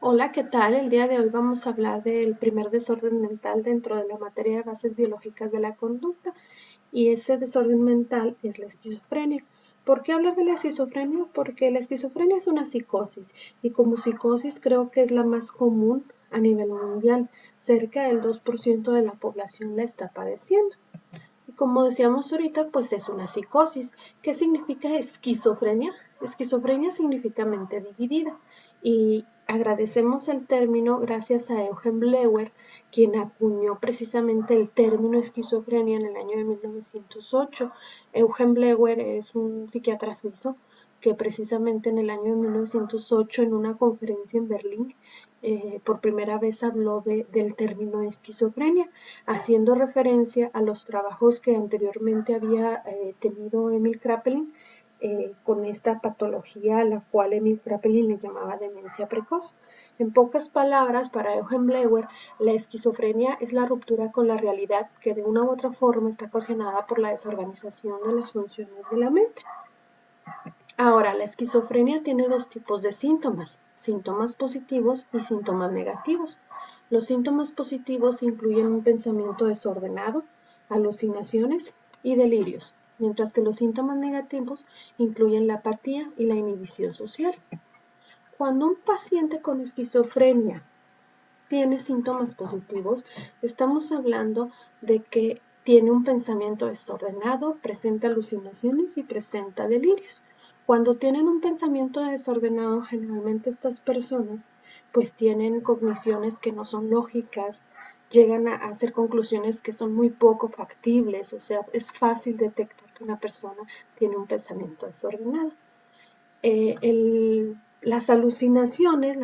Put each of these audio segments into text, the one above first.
Hola, ¿qué tal? El día de hoy vamos a hablar del primer desorden mental dentro de la materia de bases biológicas de la conducta, y ese desorden mental es la esquizofrenia. ¿Por qué hablar de la esquizofrenia? Porque la esquizofrenia es una psicosis, y como psicosis creo que es la más común a nivel mundial. Cerca del 2% de la población la está padeciendo. Y como decíamos ahorita, pues es una psicosis. ¿Qué significa esquizofrenia? Esquizofrenia significa mente dividida, y agradecemos el término gracias a Eugen Bleuler, quien acuñó precisamente el término esquizofrenia en el año de 1908. Eugen Bleuler es un psiquiatra suizo que precisamente en el año de 1908, en una conferencia en Berlín, por primera vez habló del término esquizofrenia, haciendo referencia a los trabajos que anteriormente había tenido Emil Kraepelin con esta patología a la cual Emil Kraepelin le llamaba demencia precoz. En pocas palabras, para Eugen Bleuler, la esquizofrenia es la ruptura con la realidad que de una u otra forma está ocasionada por la desorganización de las funciones de la mente. Ahora, la esquizofrenia tiene dos tipos de síntomas positivos y síntomas negativos. Los síntomas positivos incluyen un pensamiento desordenado, alucinaciones y delirios, mientras que los síntomas negativos incluyen la apatía y la inhibición social. Cuando un paciente con esquizofrenia tiene síntomas positivos, estamos hablando de que tiene un pensamiento desordenado, presenta alucinaciones y presenta delirios. Cuando tienen un pensamiento desordenado, generalmente estas personas pues tienen cogniciones que no son lógicas, llegan a hacer conclusiones que son muy poco factibles, o sea, es fácil detectar que una persona tiene un pensamiento desordenado. Las alucinaciones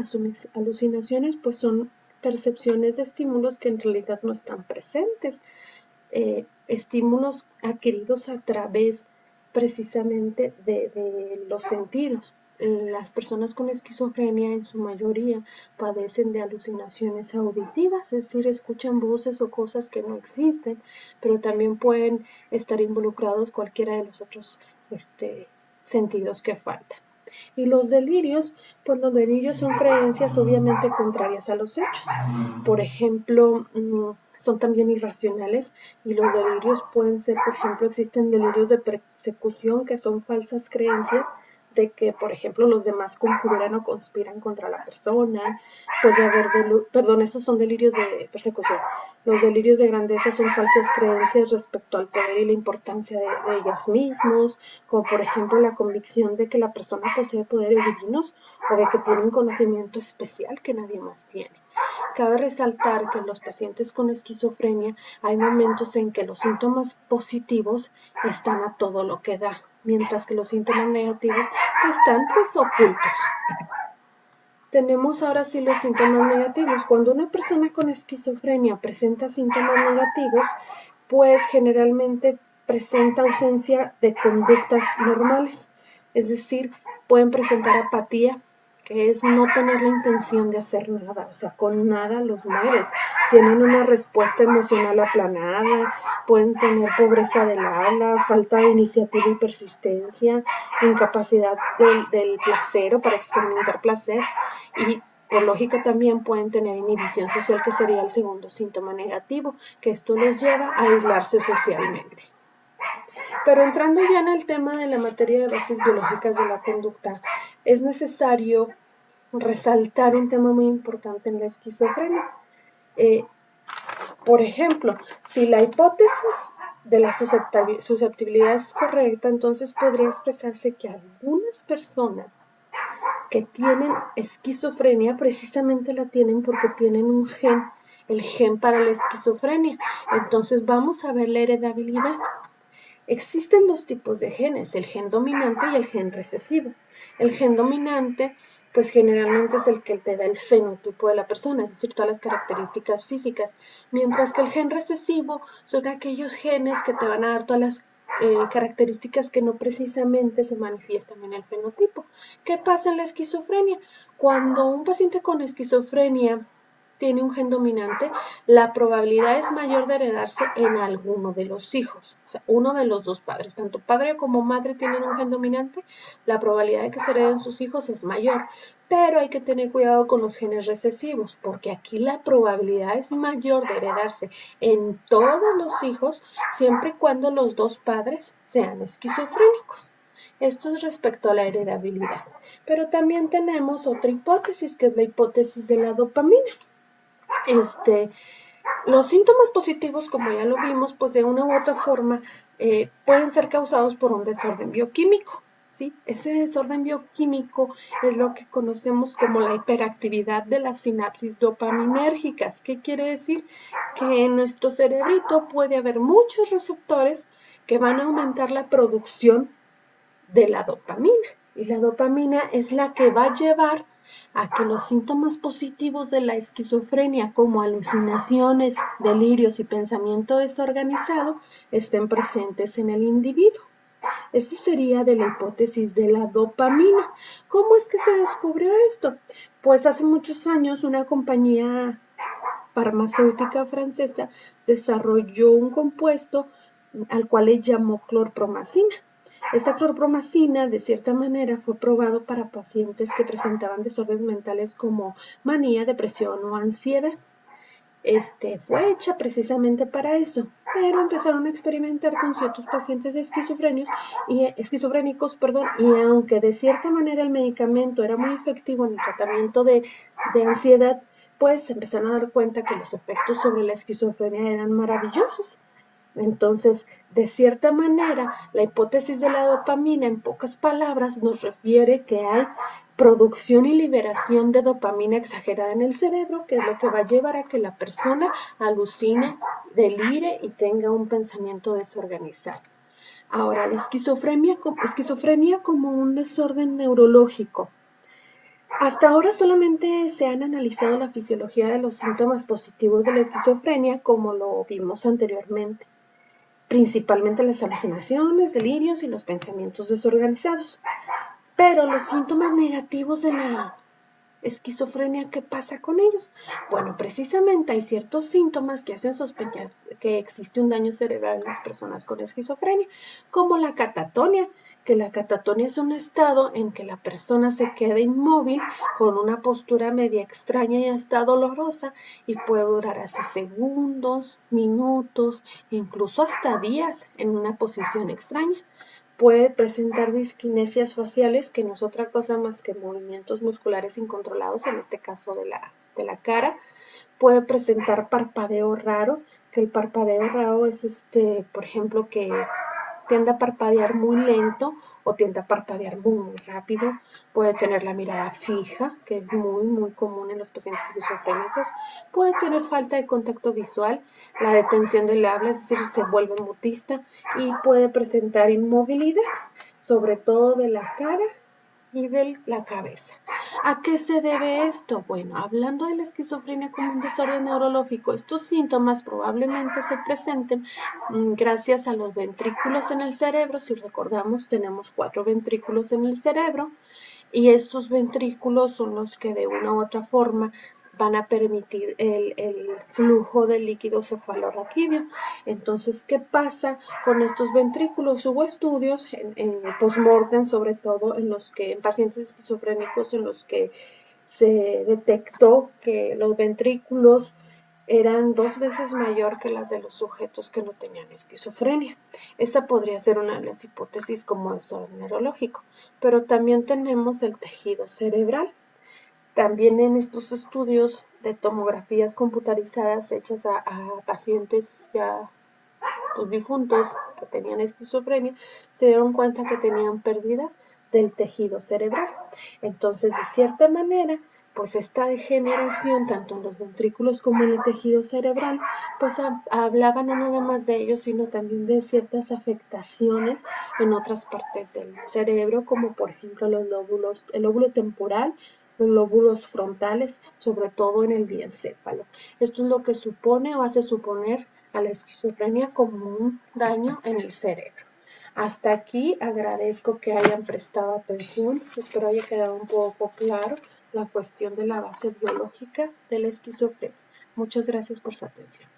pues son percepciones de estímulos que en realidad no están presentes, estímulos adquiridos a través precisamente de los sentidos. Las personas con esquizofrenia en su mayoría padecen de alucinaciones auditivas, es decir, escuchan voces o cosas que no existen, pero también pueden estar involucrados cualquiera de los otros sentidos que faltan. Y los delirios, pues los delirios son creencias obviamente contrarias a los hechos. Por ejemplo, son también irracionales, y los delirios pueden ser, por ejemplo, existen delirios de persecución, que son falsas creencias de que, por ejemplo, los demás conjuran o conspiran contra la persona. Puede haber, esos son delirios de persecución. Los delirios de grandeza son falsas creencias respecto al poder y la importancia de ellos mismos, como por ejemplo la convicción de que la persona posee poderes divinos o de que tiene un conocimiento especial que nadie más tiene. Cabe resaltar que en los pacientes con esquizofrenia hay momentos en que los síntomas positivos están a todo lo que da, mientras que los síntomas negativos están pues ocultos. Tenemos ahora sí los síntomas negativos. Cuando una persona con esquizofrenia presenta síntomas negativos, pues generalmente presenta ausencia de conductas normales, es decir, pueden presentar apatía, que es no tener la intención de hacer nada, o sea, con nada los mueves, tienen una respuesta emocional aplanada, pueden tener pobreza del habla, falta de iniciativa y persistencia, incapacidad del placer o para experimentar placer, y por lógica también pueden tener inhibición social, que sería el segundo síntoma negativo, que esto los lleva a aislarse socialmente. Pero entrando ya en el tema de la materia de bases biológicas de la conducta, es necesario resaltar un tema muy importante en la esquizofrenia. Por ejemplo, si la hipótesis de la susceptibilidad es correcta, entonces podría expresarse que algunas personas que tienen esquizofrenia precisamente la tienen porque tienen un gen, el gen para la esquizofrenia. Entonces vamos a ver la heredabilidad. Existen dos tipos de genes, el gen dominante y el gen recesivo. El gen dominante pues generalmente es el que te da el fenotipo de la persona, es decir, todas las características físicas, mientras que el gen recesivo son aquellos genes que te van a dar todas las características que no precisamente se manifiestan en el fenotipo. ¿Qué pasa en la esquizofrenia? Cuando un paciente con esquizofrenia tiene un gen dominante, la probabilidad es mayor de heredarse en alguno de los hijos, o sea, uno de los dos padres, tanto padre como madre tienen un gen dominante, la probabilidad de que se hereden sus hijos es mayor, pero hay que tener cuidado con los genes recesivos, porque aquí la probabilidad es mayor de heredarse en todos los hijos, siempre y cuando los dos padres sean esquizofrénicos. Esto es respecto a la heredabilidad. Pero también tenemos otra hipótesis, que es la hipótesis de la dopamina. Los síntomas positivos, como ya lo vimos, pues de una u otra forma pueden ser causados por un desorden bioquímico. ¿Sí? Ese desorden bioquímico es lo que conocemos como la hiperactividad de las sinapsis dopaminérgicas. ¿Qué quiere decir? Que en nuestro cerebrito puede haber muchos receptores que van a aumentar la producción de la dopamina. Y la dopamina es la que va a llevar a que los síntomas positivos de la esquizofrenia, como alucinaciones, delirios y pensamiento desorganizado, estén presentes en el individuo. Esto sería de la hipótesis de la dopamina. ¿Cómo es que se descubrió esto? Pues hace muchos años una compañía farmacéutica francesa desarrolló un compuesto al cual le llamó clorpromacina. Esta clorpromacina, de cierta manera, fue probado para pacientes que presentaban desórdenes mentales como manía, depresión o ansiedad. Fue hecha precisamente para eso, pero empezaron a experimentar con ciertos pacientes esquizofrénicos, y aunque de cierta manera el medicamento era muy efectivo en el tratamiento de ansiedad, pues se empezaron a dar cuenta que los efectos sobre la esquizofrenia eran maravillosos. Entonces, de cierta manera, la hipótesis de la dopamina, en pocas palabras, nos refiere que hay producción y liberación de dopamina exagerada en el cerebro, que es lo que va a llevar a que la persona alucine, delire y tenga un pensamiento desorganizado. Ahora, la esquizofrenia como un desorden neurológico. Hasta ahora solamente se han analizado la fisiología de los síntomas positivos de la esquizofrenia, como lo vimos anteriormente, principalmente las alucinaciones, delirios y los pensamientos desorganizados. Pero los síntomas negativos de la esquizofrenia, ¿qué pasa con ellos? Bueno, precisamente hay ciertos síntomas que hacen sospechar que existe un daño cerebral en las personas con esquizofrenia, como la catatonia, que la catatonia es un estado en que la persona se queda inmóvil con una postura media extraña y hasta dolorosa, y puede durar así segundos, minutos, incluso hasta días en una posición extraña. Puede presentar disquinesias faciales, que no es otra cosa más que movimientos musculares incontrolados, en este caso de la cara. Puede presentar parpadeo raro, que el parpadeo raro es por ejemplo, que tiende a parpadear muy lento o tiende a parpadear muy rápido. Puede tener la mirada fija, que es muy común en los pacientes esquizofrénicos. Puede tener falta de contacto visual, la detención del habla, es decir, se vuelve mutista, y puede presentar inmovilidad, sobre todo de la cara y de la cabeza. ¿A qué se debe esto? Bueno, hablando de la esquizofrenia como un desorden neurológico, estos síntomas probablemente se presenten gracias a los ventrículos en el cerebro. Si recordamos, tenemos 4 ventrículos en el cerebro, y estos ventrículos son los que de una u otra forma van a permitir el flujo de líquido cefalorraquídeo. Entonces, ¿qué pasa con estos ventrículos? Hubo estudios en post-mortem, sobre todo en pacientes esquizofrénicos, en los que se detectó que los ventrículos eran 2 veces mayor que las de los sujetos que no tenían esquizofrenia. Esa podría ser una de las hipótesis como desorden neurológico, pero también tenemos el tejido cerebral. También en estos estudios de tomografías computarizadas hechas a pacientes ya difuntos que tenían esquizofrenia, se dieron cuenta que tenían pérdida del tejido cerebral. Entonces, de cierta manera, pues esta degeneración, tanto en los ventrículos como en el tejido cerebral, pues hablaba no nada más de ellos, sino también de ciertas afectaciones en otras partes del cerebro, como por ejemplo el lóbulo temporal, los lóbulos frontales, sobre todo en el diencéfalo. Esto es lo que supone o hace suponer a la esquizofrenia como un daño en el cerebro. Hasta aquí agradezco que hayan prestado atención, espero haya quedado un poco claro la cuestión de la base biológica de la esquizofrenia. Muchas gracias por su atención.